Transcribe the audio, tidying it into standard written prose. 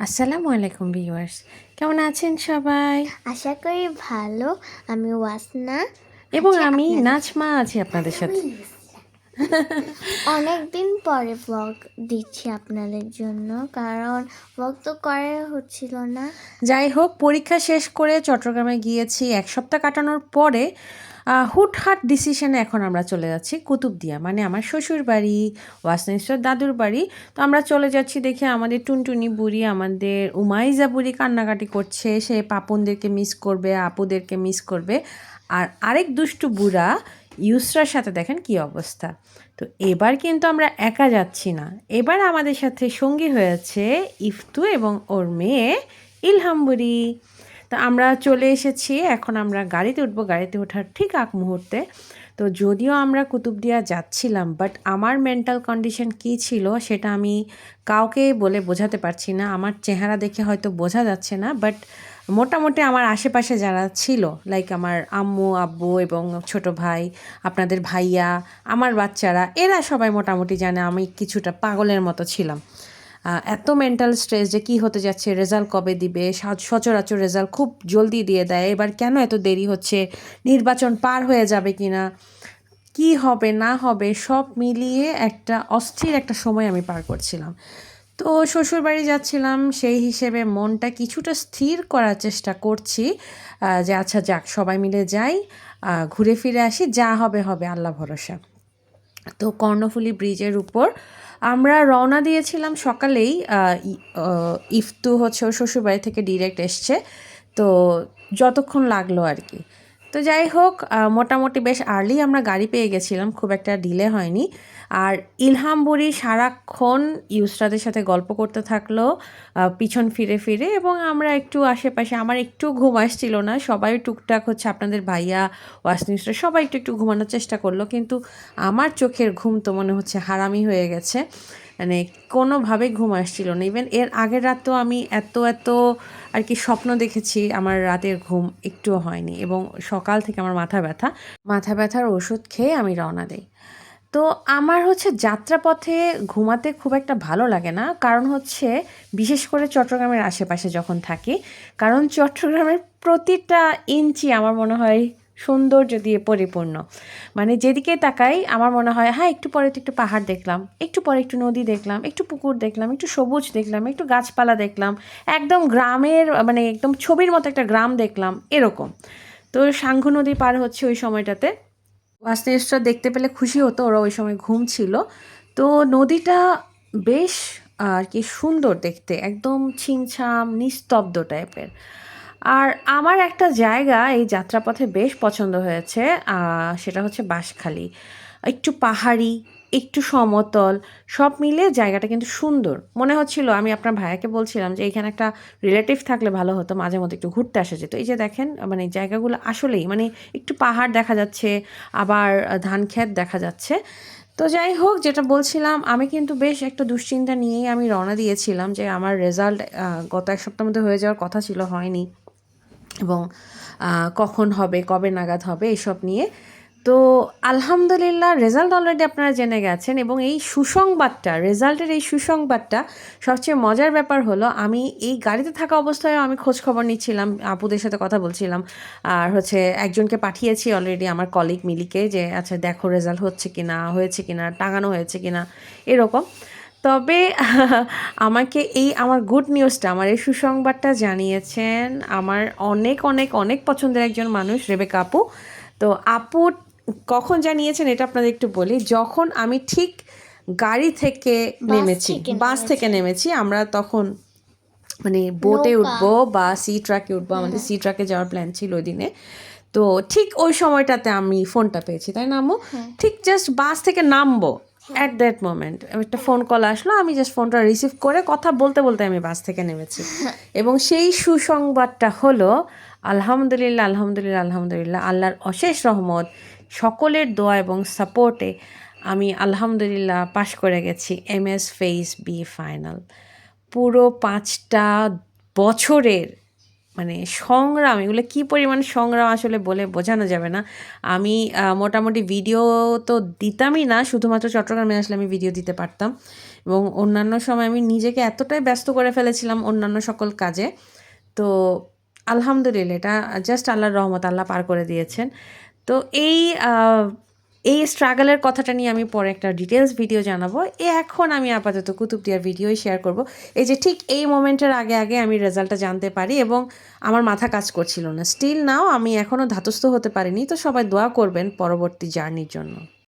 আসসালামু আলাইকুম ভিউয়ার্স, কেমন আছেন সবাই? আশা করি ভালো। আমি ওয়াসনা এবং আছি আমি আপনাদের নাজমা আছি আপনাদের সাথে। অনেক দিন পরে ব্লগ দিচ্ছি আপনাদের জন্য, কারণ ব্লগ তো করা হচ্ছিল না। যাই হোক, পরীক্ষা শেষ করে চট্টগ্রামে গিয়েছি 1 সপ্তাহ কাটানোর পরে হুটহাট ডিসিশনে এখন আমরা চলে যাচ্ছি কুতুবদিয়া, মানে আমার শ্বশুর বাড়ি, ওয়াসনিশ্বর দাদুর বাড়ি। তো আমরা চলে যাচ্ছি দেখে আমাদের টুনটুনি বুড়ি, আমাদের উমাইজা বুড়ি কান্নাকাটি করছে, সে পাপনদেরকে মিস করবে, আপুদেরকে মিস করবে। আর আরেক দুষ্টু বুড়া ইউসরার সাথে দেখেন কি অবস্থা। তো এবার কিন্তু আমরা একা যাচ্ছি না, এবার আমাদের সাথে সঙ্গী হয়েছে ইফতু এবং ওর মেয়ে ইলহাম বুড়ি। তো আমরা চলে এসেছি, এখন আমরা গাড়িতে উঠবো। গাড়িতে ওঠার ঠিক আগ মুহূর্তে তো যদিও আমরা কুতুবদিয়া যাচ্ছিলাম, বাট আমার মেন্টাল কন্ডিশন কী ছিল সেটা আমি কাউকে বলে বোঝাতে পারছি না। আমার চেহারা দেখে হয়তো বোঝা যাচ্ছে না, বাট মোটামুটি আমার আশেপাশে যারা ছিল, লাইক আমার আম্মু আব্বু এবং ছোট ভাই, আপনাদের ভাইয়া, আমার বাচ্চারা, এরা সবাই মোটামুটি জানে আমি কিছুটা পাগলের মতো ছিলাম। এত মেন্টাল স্ট্রেস যে কী হতে যাচ্ছে, রেজাল্ট কবে দিবে, সচরাচর রেজাল্ট খুব জলদি দিয়ে দেয়, এবার কেন এত দেরি হচ্ছে, নির্বাচন পার হয়ে যাবে কি না, কী হবে না হবে, সব মিলিয়ে একটা অস্থির একটা সময় আমি পার করছিলাম। তো শ্বশুরবাড়ি যাচ্ছিলাম, সেই হিসেবে মনটা কিছুটা স্থির করার চেষ্টা করছি, যে আচ্ছা যাক সবাই মিলে যাই, ঘুরে ফিরে আসি, যা হবে হবে, আল্লাহ ভরসা। তো কর্ণফুলী ব্রিজের উপর আমরা রওনা দিয়েছিলাম সকালেই। ইফতু হচ্ছে ওর শ্বশুরবাড়ি থেকে ডিরেক্ট এসছে, তো যতক্ষণ লাগলো আর কি। তো যাই হোক, মোটামুটি বেশ আর্লি আমরা গাড়ি পেয়ে গেছিলাম, খুব একটা ডিলে হয়নি। আর ইলহাম বুড়ি সারাক্ষণ ইউসরাদের সাথে গল্প করতে থাকলো, পিছন ফিরে ফিরে, এবং আমরা একটু আশেপাশে, আমার একটু ঘুম আসছিল না, সবাই টুকটাক হচ্ছে আপনাদের ভাইয়া, ওয়াসনিউসরা সবাই একটু একটু ঘুমানোর চেষ্টা করলো, কিন্তু আমার চোখের ঘুম তো মনে হচ্ছে হারামি হয়ে গেছে, মানে কোনোভাবেই ঘুম আসছিল না। ইভেন এর আগের রাতেও আমি এত এত আর কি স্বপ্ন দেখেছি, আমার রাতের ঘুম একটুও হয়নি, এবং সকাল থেকে আমার মাথা ব্যথার ওষুধ খেয়ে আমি রওনা দিই। তো আমার হচ্ছে যাত্রাপথে ঘুমাতে খুব একটা ভালো লাগে না, কারণ হচ্ছে বিশেষ করে চট্টগ্রামের আশেপাশে যখন থাকি, কারণ চট্টগ্রামের প্রতিটা ইঞ্চি আমার মনে হয় সৌন্দর্য দিয়ে পরিপূর্ণ। মানে যেদিকে তাকাই আমার মনে হয় হ্যাঁ একটু পরে তো একটু পাহাড় দেখলাম, একটু পরে একটু নদী দেখলাম, একটু পুকুর দেখলাম, একটু সবুজ দেখলাম, একটু গাছপালা দেখলাম, একদম গ্রামের মানে একদম ছবির মতো একটা গ্রাম দেখলাম এরকম। তো সাঙ্গু নদী পার হচ্ছে ওই সময়টাতে, ওয়াসনেশটা দেখতে পেলে খুশি হতো, ওরা ওই সময় ঘুম ছিল। তো নদীটা বেশ আর কি সুন্দর দেখতে, একদম ছিমছাম নিস্তব্ধ টাইপের। আর আমার একটা জায়গা এই যাত্রাপথে বেশ পছন্দ হয়েছে, সেটা হচ্ছে বাঁশখালী। একটু পাহাড়ি, একটু সমতল, সব মিলিয়ে জায়গাটা কিন্তু সুন্দর মনে হচ্ছিল। আমি আপনার ভাইয়াকে বলছিলাম যে এখানে একটা রিলেটিভ থাকলে ভালো হতো, মাঝে মধ্যে একটু ঘুরতে আসা যেত। এই যে দেখেন, মানে জায়গাগুলো আসলেই মানে একটু পাহাড় দেখা যাচ্ছে, আবার ধান ক্ষেত দেখা যাচ্ছে। তো যাই হোক, যেটা বলছিলাম, আমি কিন্তু বেশ একটা দুশ্চিন্তা নিয়েই আমি রওনা দিয়েছিলাম যে আমার রেজাল্ট গত 1 সপ্তাহের মধ্যে হয়ে যাওয়ার কথা ছিল, হয়নি, এবং কখন হবে, কবে নাগাদ হবে, এসব নিয়ে। তো আলহামদুলিল্লাহ রেজাল্ট অলরেডি আপনারা জেনে গেছেন, এবং এই সুসংবাদটা, রেজাল্টের এই সুসংবাদটা, সবচেয়ে মজার ব্যাপার হলো আমি এই গাড়িতে থাকা অবস্থায়ও আমি খোঁজ খবর নিচ্ছিলাম, আপুদের সাথে কথা বলছিলাম, আর হচ্ছে একজনকে পাঠিয়েছি অলরেডি, আমার কলিগ মিলিকে, যে আচ্ছা দেখো রেজাল্ট হচ্ছে কি না, হয়েছে কি না, টাঙানো হয়েছে কি না, এরকম। তবে আমাকে এই আমার গুড নিউজটা, আমার এই সুসংবাদটা জানিয়েছেন আমার অনেক অনেক অনেক পছন্দের একজন মানুষ, রেবেকা আপু। তো আপু কখন জানিয়েছেন এটা আপনাদের একটু বলি। যখন আমি ঠিক গাড়ি থেকে নেমেছি, বাস থেকে নেমেছি, আমরা তখন মানে বোটে নৌকা। উঠবো বা সি ট্রাকে উঠবো, আমাদের সি ট্রাকে যাওয়ার প্ল্যান ছিল ওই দিনে। তো ঠিক ওই সময়টাতে আমি ফোনটা পেয়েছি, তাই না আম্মু? ঠিক জাস্ট বাস থেকে নামবো, অ্যাট দ্যাট মোমেন্ট একটা ফোন কল আসলো, আমি জাস্ট ফোনটা রিসিভ করে কথা বলতে বলতে আমি বাস থেকে নেমেছি। এবং সেই সুসংবাদটা হলো আলহামদুলিল্লাহ আলহামদুলিল্লাহ আলহামদুলিল্লাহ, আল্লাহর অশেষ রহমত, সকলের দোয়া এবং সাপোর্টে আমি আলহামদুলিল্লাহ পাশ করে গেছি MS ফেজ বি ফাইনাল। পুরো 5টা বছরের মানে সংগ্রাম, এগুলো কী পরিমাণ সংগ্রাম আসলে বলে বোঝানো যাবে না। আমি মোটামুটি ভিডিও তো দিতামই না, শুধুমাত্র চট্টগ্রামে আসলে আমি ভিডিও দিতে পারতাম, এবং অন্যান্য সময় আমি নিজেকে এতটাই ব্যস্ত করে ফেলেছিলাম অন্যান্য সকল কাজে। তো আলহামদুলিল্লাহ, এটা জাস্ট আল্লাহর রহমত, আল্লাহ পার করে দিয়েছেন। তো এই স্ট্রাগলের কথাটা নিয়ে আমি পরে একটা ডিটেলস ভিডিও জানাবো। এখন আমি আপাতত কুতুবদিয়ার ভিডিওই শেয়ার করব। এই যে ঠিক এই মোমেন্টের আগে আগে আমি রেজাল্টটা জানতে পারি এবং আমার মাথা কাজ করছিল না। স্টিল নাও আমি এখনও ধাতস্থ হতে পারিনি। তো সবাই দোয়া করবেন পরবর্তী জার্নির জন্য।